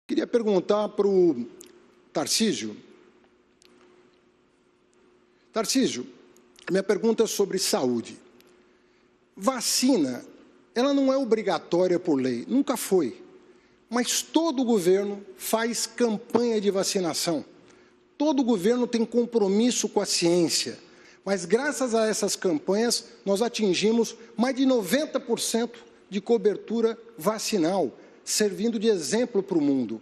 Queria perguntar para o Tarcísio. Tarcísio, minha pergunta é sobre saúde. Vacina, ela não é obrigatória por lei, nunca foi. Mas todo governo faz campanha de vacinação. Todo governo tem compromisso com a ciência. Mas, graças a essas campanhas, nós atingimos mais de 90% de cobertura vacinal, servindo de exemplo para o mundo.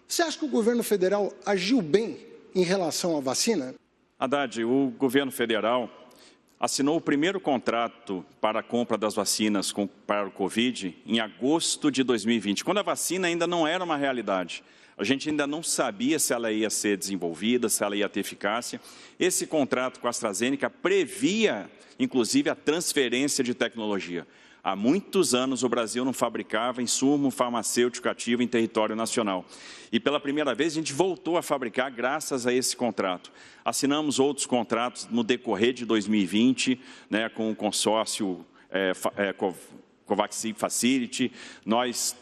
Você acha que o governo federal agiu bem em relação à vacina? Haddad, o governo federal assinou o primeiro contrato para a compra das vacinas para o Covid em agosto de 2020, quando a vacina ainda não era uma realidade. A gente ainda não sabia se ela ia ser desenvolvida, se ela ia ter eficácia. Esse contrato com a AstraZeneca previa, inclusive, a transferência de tecnologia. Há muitos anos o Brasil não fabricava insumo farmacêutico ativo em território nacional. E pela primeira vez a gente voltou a fabricar graças a esse contrato. Assinamos outros contratos no decorrer de 2020, né, com o consórcio Covaxin Facility. Nós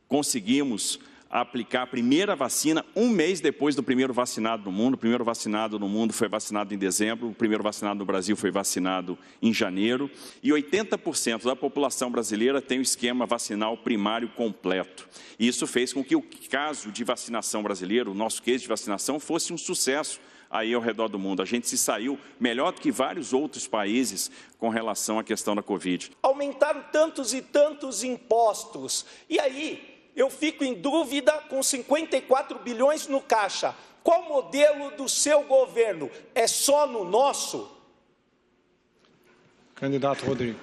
conseguimos aplicar a primeira vacina um mês depois do primeiro vacinado no mundo. O primeiro vacinado no mundo foi vacinado em dezembro, o primeiro vacinado no Brasil foi vacinado em janeiro. E 80% da população brasileira tem o esquema vacinal primário completo. E isso fez com que o caso de vacinação brasileiro, o nosso case de vacinação, fosse um sucesso aí ao redor do mundo. A gente se saiu melhor do que vários outros países com relação à questão da Covid. Aumentaram tantos e tantos impostos. E aí, eu fico em dúvida com 54 bilhões no caixa. Qual modelo do seu governo? É só no nosso? Candidato Rodrigo.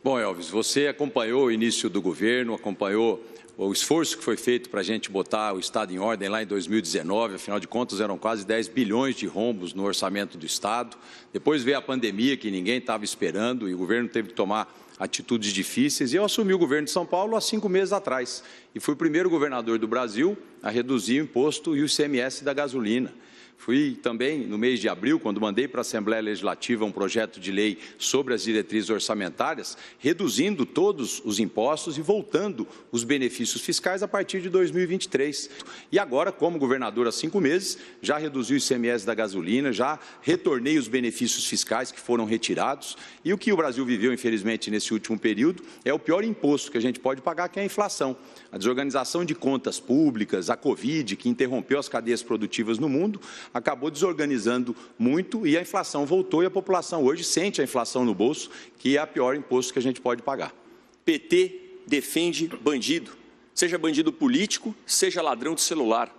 Bom, Elvis, você acompanhou o início do governo, acompanhou o esforço que foi feito para a gente botar o Estado em ordem lá em 2019, afinal de contas eram quase 10 bilhões de rombos no orçamento do Estado. Depois veio a pandemia que ninguém estava esperando e o governo teve que tomar atitudes difíceis. E eu assumi o governo de São Paulo há 5 meses atrás e fui o primeiro governador do Brasil a reduzir o imposto e o ICMS da gasolina. Fui também, no mês de abril, quando mandei para a Assembleia Legislativa um projeto de lei sobre as diretrizes orçamentárias, reduzindo todos os impostos e voltando os benefícios fiscais a partir de 2023. E agora, como governador há 5 meses, já reduzi o ICMS da gasolina, já retornei os benefícios fiscais que foram retirados. E o que o Brasil viveu, infelizmente, nesse último período, é o pior imposto que a gente pode pagar, que é a inflação. A desorganização de contas públicas, a Covid, que interrompeu as cadeias produtivas no mundo, acabou desorganizando muito e a inflação voltou e a população hoje sente a inflação no bolso, que é o pior imposto que a gente pode pagar. PT defende bandido, seja bandido político, seja ladrão de celular.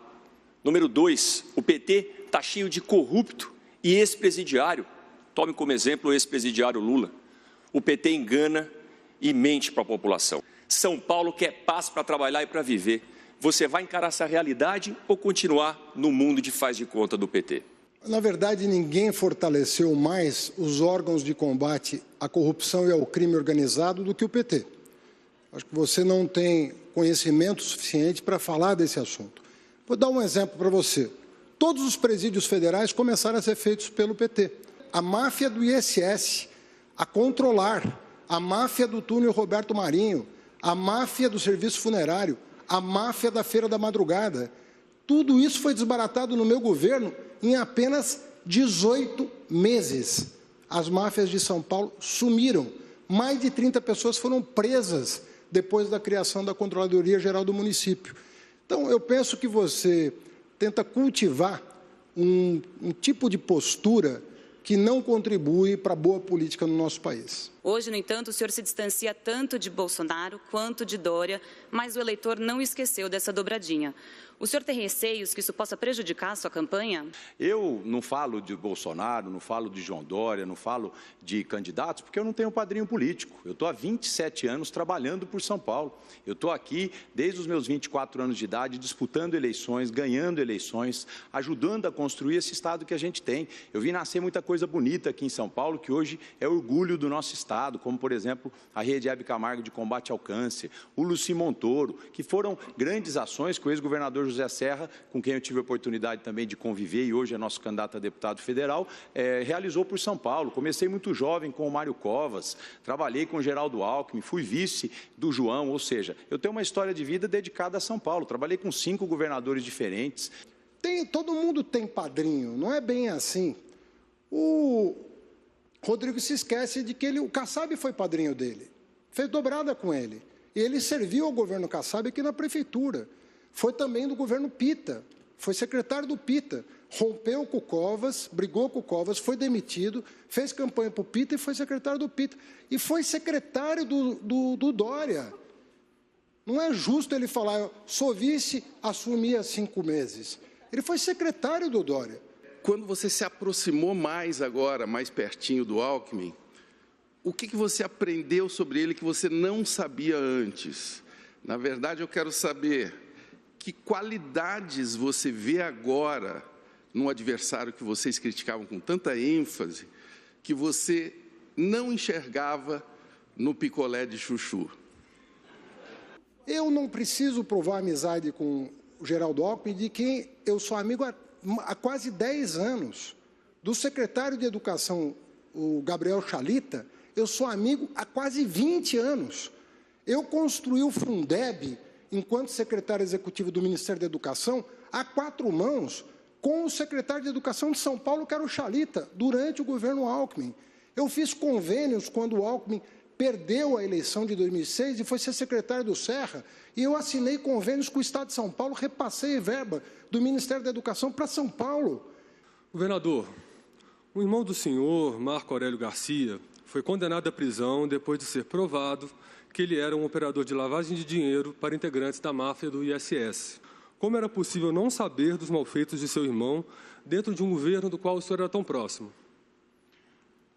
Número 2, o PT está cheio de corrupto e ex-presidiário. Tome como exemplo o ex-presidiário Lula. O PT engana e mente para a população. São Paulo quer paz para trabalhar e para viver. Você vai encarar essa realidade ou continuar no mundo de faz de conta do PT? Na verdade, ninguém fortaleceu mais os órgãos de combate à corrupção e ao crime organizado do que o PT. Acho que você não tem conhecimento suficiente para falar desse assunto. Vou dar um exemplo para você. Todos os presídios federais começaram a ser feitos pelo PT. A máfia do ISS, a Controlar, a máfia do túnel Roberto Marinho, a máfia do serviço funerário, a máfia da Feira da Madrugada. Tudo isso foi desbaratado no meu governo em apenas 18 meses. As máfias de São Paulo sumiram. Mais de 30 pessoas foram presas depois da criação da Controladoria Geral do município. Então, eu penso que você tenta cultivar um tipo de postura que não contribui para a boa política no nosso país. Hoje, no entanto, o senhor se distancia tanto de Bolsonaro quanto de Dória, mas o eleitor não esqueceu dessa dobradinha. O senhor tem receios que isso possa prejudicar a sua campanha? Eu não falo de Bolsonaro, não falo de João Dória, não falo de candidatos, porque eu não tenho padrinho político. Eu estou há 27 anos trabalhando por São Paulo. Eu estou aqui desde os meus 24 anos de idade, disputando eleições, ganhando eleições, ajudando a construir esse estado que a gente tem. Eu vi nascer muita coisa bonita aqui em São Paulo, que hoje é orgulho do nosso estado. Estado, como, por exemplo, a Rede Hebe Camargo de combate ao câncer, o Luci Montoro, que foram grandes ações que o ex-governador José Serra, com quem eu tive a oportunidade também de conviver e hoje é nosso candidato a deputado federal, realizou por São Paulo. Comecei muito jovem com o Mário Covas, trabalhei com o Geraldo Alckmin, fui vice do João, ou seja, eu tenho uma história de vida dedicada a São Paulo, trabalhei com 5 governadores diferentes. Todo mundo tem padrinho, não é bem assim. O Rodrigo se esquece de que o Kassab foi padrinho dele, fez dobrada com ele. E ele serviu ao governo Kassab aqui na prefeitura. Foi também do governo Pita, foi secretário do Pita. Rompeu com o Covas, brigou com o Covas, foi demitido, fez campanha para o Pita e foi secretário do Pita. E foi secretário do Dória. Não é justo ele falar, sou vice, assumi há 5 meses. Ele foi secretário do Dória. Quando você se aproximou mais agora, mais pertinho do Alckmin, o que você aprendeu sobre ele que você não sabia antes? Na verdade, eu quero saber que qualidades você vê agora num adversário que vocês criticavam com tanta ênfase, que você não enxergava no picolé de chuchu. Eu não preciso provar amizade com o Geraldo Alckmin, de quem eu sou amigo há quase 10 anos. Do secretário de Educação, o Gabriel Chalita, eu sou amigo há quase 20 anos. Eu construí o Fundeb, enquanto secretário executivo do Ministério da Educação, a 4 mãos, com o secretário de Educação de São Paulo, que era o Chalita, durante o governo Alckmin. Eu fiz convênios quando o Alckmin perdeu a eleição de 2006 e foi ser secretário do Serra, e eu assinei convênios com o Estado de São Paulo, repassei verba do Ministério da Educação para São Paulo. Governador, o irmão do senhor, Marco Aurélio Garcia, foi condenado à prisão depois de ser provado que ele era um operador de lavagem de dinheiro para integrantes da máfia do ISS. Como era possível não saber dos malfeitos de seu irmão dentro de um governo do qual o senhor era tão próximo?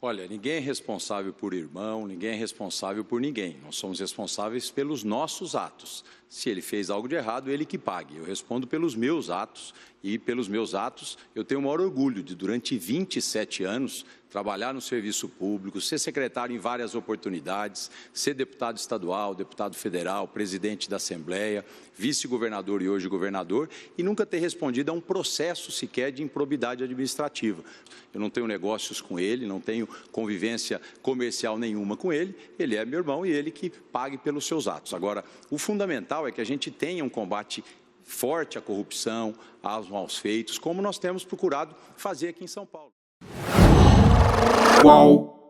Olha, ninguém é responsável por irmão, ninguém é responsável por ninguém. Nós somos responsáveis pelos nossos atos. Se ele fez algo de errado, ele que pague. Eu respondo pelos meus atos e pelos meus atos eu tenho o maior orgulho de, durante 27 anos, trabalhar no serviço público, ser secretário em várias oportunidades, ser deputado estadual, deputado federal, presidente da Assembleia, vice-governador e hoje governador, e nunca ter respondido a um processo sequer de improbidade administrativa. Eu não tenho negócios com ele, não tenho convivência comercial nenhuma com ele, ele é meu irmão e ele que pague pelos seus atos. Agora, o fundamental é que a gente tenha um combate forte à corrupção, aos maus feitos, como nós temos procurado fazer aqui em São Paulo. Qual?